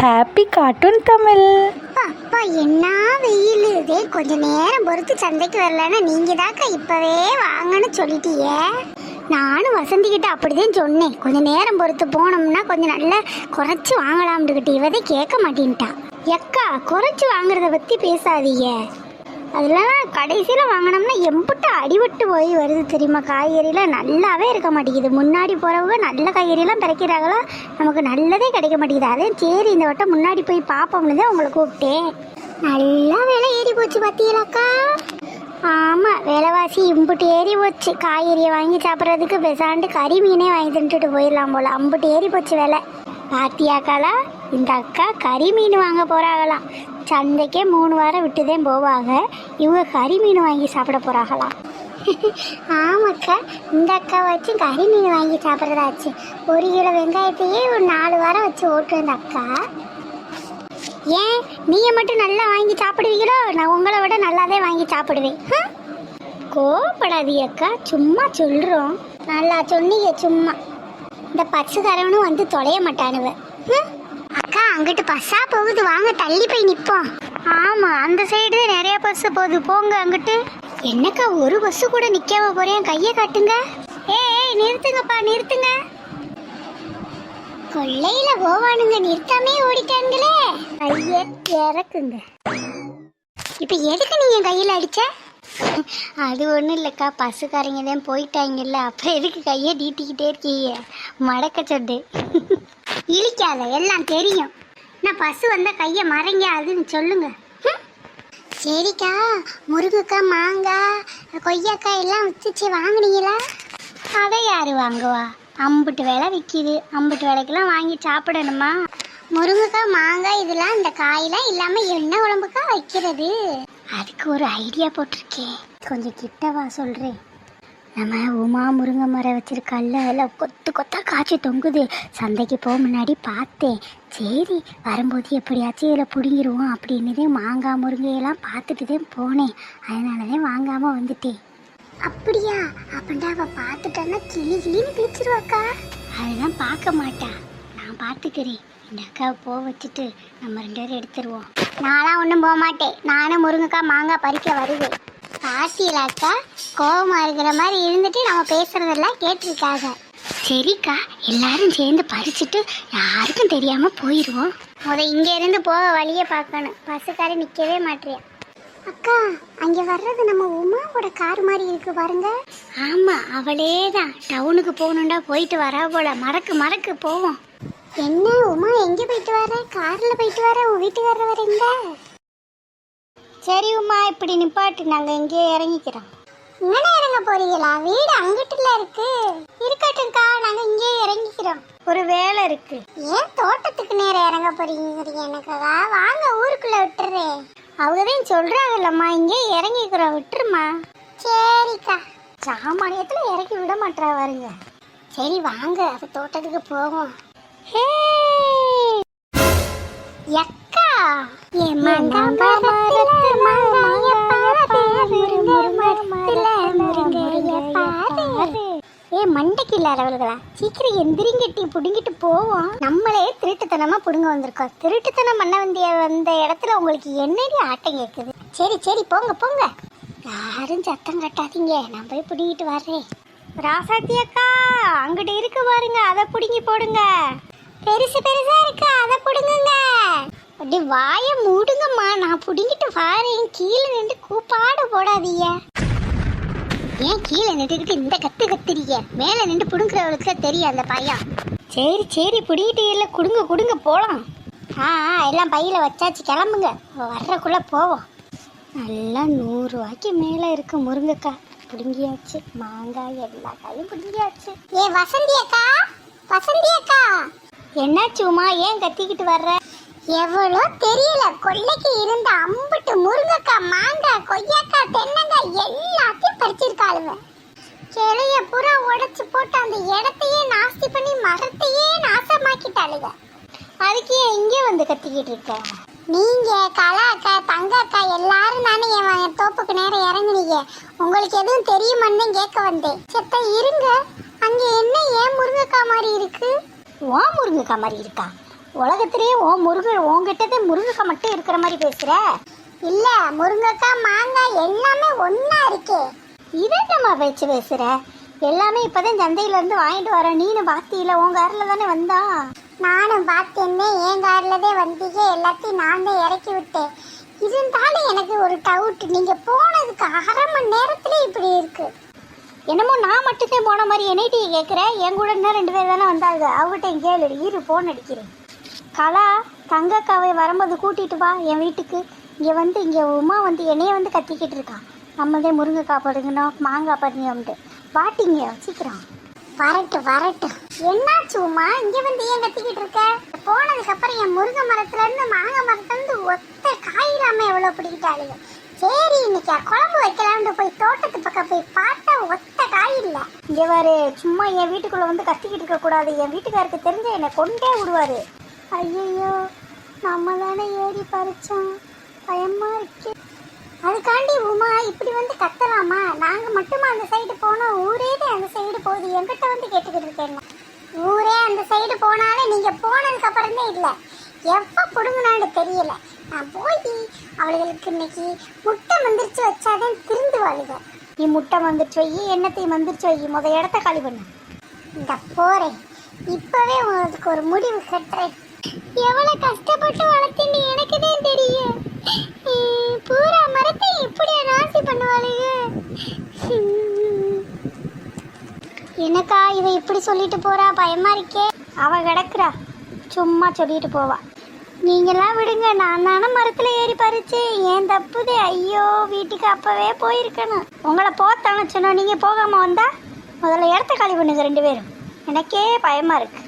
Happy cartoon Tamil. அப்பா என்ன வெயில் இதே கொஞ்ச நேரம் பொறுத்து சந்தைக்கு வரலன்னா நீங்க தாக்கா இப்பவே வாங்கன்னு சொல்லிட்டீங்க. நானும் வசந்தி கிட்ட அப்படிதான் சொன்னேன், கொஞ்ச நேரம் பொறுத்து போனோம்னா கொஞ்சம் நல்லா குறைச்சி வாங்கலாம்னுக்கிட்டு. இவதே கேட்க மாட்டேன்ட்டா. எக்கா குறைச்சி வாங்குறத பத்தி பேசாதீங்க, அதெல்லாம் கடைசியில் வாங்கினோம்னா எம்பிட்டு அடிபட்டு போய் வருது தெரியுமா. காய்கறிலாம் நல்லாவே இருக்க மாட்டேங்குது. முன்னாடி போகிறவங்க நல்ல காய்கறிலாம் பிறக்கிறாங்களா, நமக்கு நல்லதே கிடைக்க மாட்டேங்குது. அதே சரி இந்த வட்டம் முன்னாடி போய் பார்ப்போம்னு தான் உங்களை கூப்பிட்டேன். நல்லா விலை ஏறி போச்சு பார்த்தீங்களாக்கா. ஆமாம், விலைவாசி இம்புட்டு ஏறி போச்சு. காய்கறியை வாங்கி சாப்பிட்றதுக்கு பெசாண்டு கறி மீனே வாங்கி தின்ட்டுட்டு போயிடலாம் போல், அம்புட்டு ஏறி போச்சு விலை. பாத்தியாக்காலா, இந்த அக்கா கறி மீன் வாங்க போகிறாங்களாம். சந்தைக்கே 3 வாரம் விட்டுதான் போவாங்க, இவங்க கறி மீன் வாங்கி சாப்பிட போகிறாங்களாம். ஆமாக்கா, இந்த அக்கா வச்சு கறி மீன் வாங்கி சாப்பிட்றதாச்சு. 1 கிலோ வெங்காயத்தையே ஒரு 4 வாரம் வச்சு ஓட்டு அந்த அக்கா. ஏன் நீங்கள் மட்டும் நல்லா வாங்கி சாப்பிடுவீங்களோ? நான் உங்களை விட நல்லாவே வாங்கி சாப்பிடுவேன். கோவப்படாதீங்க அக்கா, சும்மா சொல்கிறோம். நல்லா சொன்னீங்க சும்மா. இந்த பசுக்காரவனும் வந்து தொலைய மாட்டானுவ. அக்கா அங்கிட்டு பஸ்ஸா போகுது, வாங்க தள்ளி போய் நிற்போம். ஆமாம், அந்த சைடு நிறைய பஸ்ஸு போகுது, போங்க அங்கிட்டு. என்னக்கா ஒரு பஸ்ஸு கூட நிற்காம போகிறேன், கையை காட்டுங்க. ஏய் நிறுத்துங்கப்பா நிறுத்துங்க. கொள்ளையில் போவானுங்க, நிறுத்தாமே ஓடிட்டானுங்களே. கையை இறக்குங்க. இப்போ எதுக்கு நீங்கள் கையில் அடிச்ச? அது ஒன்றும் இல்லைக்கா, பஸ்ஸுக்காரங்க தான் போயிட்டாங்கல்ல, அப்புறம் எதுக்கு கையை நீட்டிக்கிட்டே இருக்கீங்க, மடக்க சொட்டு. இழிக்காத, எல்லாம் தெரியும். நான் பஸ்ஸு வந்தால் கையை மறைங்க அதுன்னு சொல்லுங்க. சரிக்கா, முருங்கைக்காய் மாங்காய் கொய்யாக்காய் எல்லாம் வச்சுச்சு வாங்கினீங்களா? அதை யார் வாங்குவா? அம்புட்டு விலை விற்கிது, அம்புட்டு விலைக்கெல்லாம் வாங்கி சாப்பிடணுமா? முருங்கைக்காய் மாங்காய் இதெல்லாம் இந்த காயெல்லாம் இல்லாமல் என்ன உடம்புக்கா வைக்கிறது? அதுக்கு ஒரு ஐடியா போட்டிருக்கேன், கொஞ்சம் கிட்டவா சொல்கிறேன். நம்ம உமா முருங்கை மரம் வச்சுருக்கல்ல, எல்லாம் கொத்து கொத்தாக காய்ச்சி தொங்குது. சந்தைக்கு போக முன்னாடி பார்த்தேன், சரி வரும்போது எப்படியாச்சும் இதில் பிடுங்கிடுவோம் அப்படின்னு மாங்காய் முருங்கையெல்லாம் பார்த்துட்டு தான் போனேன். அதனால தான் வாங்காமல் வந்துட்டேன். அப்படியா? அப்படின்டா அவள் பார்த்துட்டான்னா கிளின்னு கிழிச்சிருவாக்கா. அதெல்லாம் பார்க்க மாட்டா, நான் பார்த்துக்கிறேன். இந்த அக்காவை போக வச்சுட்டு நம்ம 2 பேரும் எடுத்துருவோம். நான்லாம் ஒன்றும் போக மாட்டேன், நானும் முருங்கைக்காய் மாங்காய் பறிக்க வருவேன். பாட்டியிலாக்கா கோபமாக இருக்கிற மாதிரி இருந்துட்டு நம்ம பேசுறதெல்லாம் கேட்டிருக்காங்க. சரிக்கா, எல்லாரும் சேர்ந்து பறிச்சுட்டு யாருக்கும் தெரியாமல் போயிடுவோம். இங்கே இருந்து போக வழியை பார்க்கணும், பஸ்ஸுக்காரி நிற்கவே மாட்டேறியா. அக்கா அங்கே வர்றது நம்ம உமாவோட கார் மாதிரி இருக்கு பாருங்க. ஆமாம், அவளே தான். டவுனுக்கு போகணுண்டா போயிட்டு வரா போல, மறக்கு போவோம். என்ன உமா எங்கே போயிட்டு வர? காரில் போயிட்டு வர, உன் வீட்டுக்காரர் வரீங்க? சரி உமா, இப்படி நிப்பாட்டு, நாங்கள் எங்கேயே இறங்கிக்கிறோம். இங்கே இறங்க போறீங்களா? வீடு அங்கிட்டுல இருக்கு. இருக்கட்டும்க்கா, நாங்கள் இங்கேயே இறங்கிக்கிறோம், ஒரு வேலை இருக்கு. ஏன் தோட்டத்துக்கு நேரம் இறங்க போறீங்க? எனக்கா வாங்க ஊருக்குள்ள விட்டுறேன். அவங்கதான் சொல்றாங்கல்லம்மா, இங்கே இறங்கிக்கிறோம், விட்டுருமா. சரிக்கா. சாமானியத்தில் இறக்கி விட மாட்டா வருங்க. சரி வாங்க, அது தோட்டத்துக்கு போவோம். ஹே யக்கா, மண்டைக்கு இல்லாதவர்களா, சீக்கிரம் எந்திரிங்கட்டி புடுங்கிட்டு போவோம். நம்மளே திருட்டுத்தனமா புடுங்க வந்திருக்கோம். திருட்டுத்தனம் பண்ண வந்த இடத்துல உங்களுக்கு என்னடி ஆட்டம் கேட்குது? சரி போங்க. யாரும் சத்தம் கட்டாதீங்க, நான் போய் புடுங்கிட்டு வர்றேன். ராசாத்தி அக்கா, அங்கிட்ட இருக்கு பாருங்க, அதை புடுங்கி போடுங்க. பெருசா இருக்கா, அதை புடுங்குங்க. அப்படி வாயை மூடுங்கம்மா, நான் புடுங்கிட்டு வாரேன். கீழே நின்று கூப்பாடு போடாதீங்க. ஏன் கீழே நின்றுக்கிட்டு இந்த கத்துறீங்க? மேலே நின்று புடுங்குறவளுக்கு தெரியும் அந்த பையன். சரி புடிங்கிட்டு இல்லை, கொடுங்க போகலாம். எல்லாம் பையில் வச்சாச்சு, கிளம்புங்க, வர்றக்குள்ளே போவோம். நல்லா 100 ரூபாய்க்கு மேலே இருக்கு முருங்கைக்காய். புடுங்கியாச்சு, மாங்காய் எல்லா காயும் புடுங்கியாச்சு. வசந்தி அக்கா என்னாச்சு உமா, ஏன் கத்திக்கிட்டு வர்ற? எவ்வளோ தெரியல, கொள்ளைக்கு இருந்த அம்புட்டு முருங்கைக்காய் மாங்காய் கொய்யாக்காய் தென்னங்காய் எல்லாத்தையும் பறிச்சிருக்காளுங்க. கிளைய புறா உடைச்சு போட்டு அந்த இடத்தையே நாஸ்தி பண்ணி மரத்தையே நாசமாக்கிட்டாளுங்க. அதுக்கு ஏன் இங்கே வந்து கத்திக்கிட்டு இருக்க? நீங்க கலா அக்கா தங்க அக்கா எல்லாரும் தானே என் தோப்புக்கு நேரம் இறங்குனீங்க, உங்களுக்கு எதுவும் தெரியுமான்னு கேட்க வந்தேன். செத்த இருங்க, அங்க என்ன ஏன் முருங்கைக்காய் மாதிரி இருக்கு? ஓ முருங்கைக்காய் மாதிரி இருக்கா? உலகத்திலேயே உங்ககிட்டதே முருங்கைக்காய் மட்டும் இருக்கிற மாதிரி பேசுற. இல்ல, முருங்கைக்காய் மாங்காய் எல்லாமே ஒண்ணா இருக்கு. இதை நம்ம வச்சு பேசுற. எல்லாமே இப்பதான் சந்தையில இருந்து வாங்கிட்டு வர. நீனு பாத்தியில உன் கார்ல தானே வந்தா? நானும் பார்த்தேன்னே, என் கார்லதே வந்தீங்க. எல்லாத்தையும் நான் தான் இறக்கி விட்டேன். இருந்தாலும் எனக்கு ஒரு டவுட், நீங்க போனதுக்கு அரை மணி நேரத்துல இப்படி இருக்கு. என்னமோ நான் மட்டும்தான் போன மாதிரி என்னைட்டி கேட்குற. என் கூட இன்னும் 2 பேர் தானே வந்தாங்க. அவகிட்ட கேளு, இரு ஃபோன் அடிக்கிறேன். கலா, தங்கக்காவை வரும்போது கூட்டிட்டு வா என் வீட்டுக்கு. இங்கே உமா என்னைய கத்திக்கிட்டு இருக்கான். நம்மதே முருங்கைக்காய் படுங்கணும், மாங்காய் படுங்கன்ட்டு. வாட்டிங்க சீக்கிரம். வரட்டும். என்னாச்சு உமா, இங்க ஏன் கத்திக்கிட்டு இருக்க? போனதுக்கு அப்புறம் என் முருங்கை மரத்துல இருந்து மாங்காய் மரத்துல இருந்து ஒத்த காய் இல்லாம எவ்வளவு பிடிக்கிட்டாளுங்க. சரி, இன்னைக்கு குழம்பு வைக்கலாம்னு போய் தோட்டத்து பக்கம் போய் பார்த்தா ஒத்த காய் இல்ல. இங்க பாரு, சும்மா என் வீட்டுக்குள்ள கத்திக்கிட்டு இருக்க கூடாது. என் வீட்டுக்காருக்கு தெரிஞ்ச என்னை கொண்டே விடுவாரு. ஐயோ, நம்ம தானே ஏறி பறிச்சோம், பயமா இருக்கு. அதுக்காண்டி உமா இப்படி கத்தலாமா? நாங்க மட்டுமா அந்த சைடு போனோம்? ஊரே அந்த சைடு போகுது. என்கிட்ட கேட்டுக்கிட்டு இருக்கேன். ஊரே அந்த சைடு போனாலே நீங்க போனதுக்கு அப்புறமே இல்லை. எப்ப புடுங்கினான்னு தெரியல. நான் போய் அவளுகளுக்கு இன்னைக்கு முட்டை மந்திரிச்சு வச்சாதான் திருந்துவாளுங்க. நீ முட்டை மந்திரிச்சு வை, எண்ணத்தையும் மந்திரிச்சு வை. இடத்த காலி பண்ணு. இந்த போறேன், இப்பவே உங்களுக்கு ஒரு முடிவு கட்டுறேன். எவ்வளவு கஷ்டப்பட்டு வளர்த்தேன்னு எனக்குதான் தெரியும். பூரா மரத்தை இப்படியா நாசி பண்ணுவாளுங்க? எனக்கா இவ இப்படி சொல்லிட்டு போறா? பயமா இருக்கே. அவ கிடக்குறா, சும்மா சொல்லிட்டு போவா. நீங்கெல்லாம் விடுங்க, நான் தானே மரத்துல ஏறி பறிச்சு. ஏன் தப்புதே. ஐயோ, வீட்டுக்கு அப்பவே போயிருக்கணும். உங்களை போத்தான சொன்னோம், நீங்க போகாம வந்தா முதல்ல இடத்த காலி பண்ணுங்க 2 பேரும். எனக்கே பயமா இருக்கு.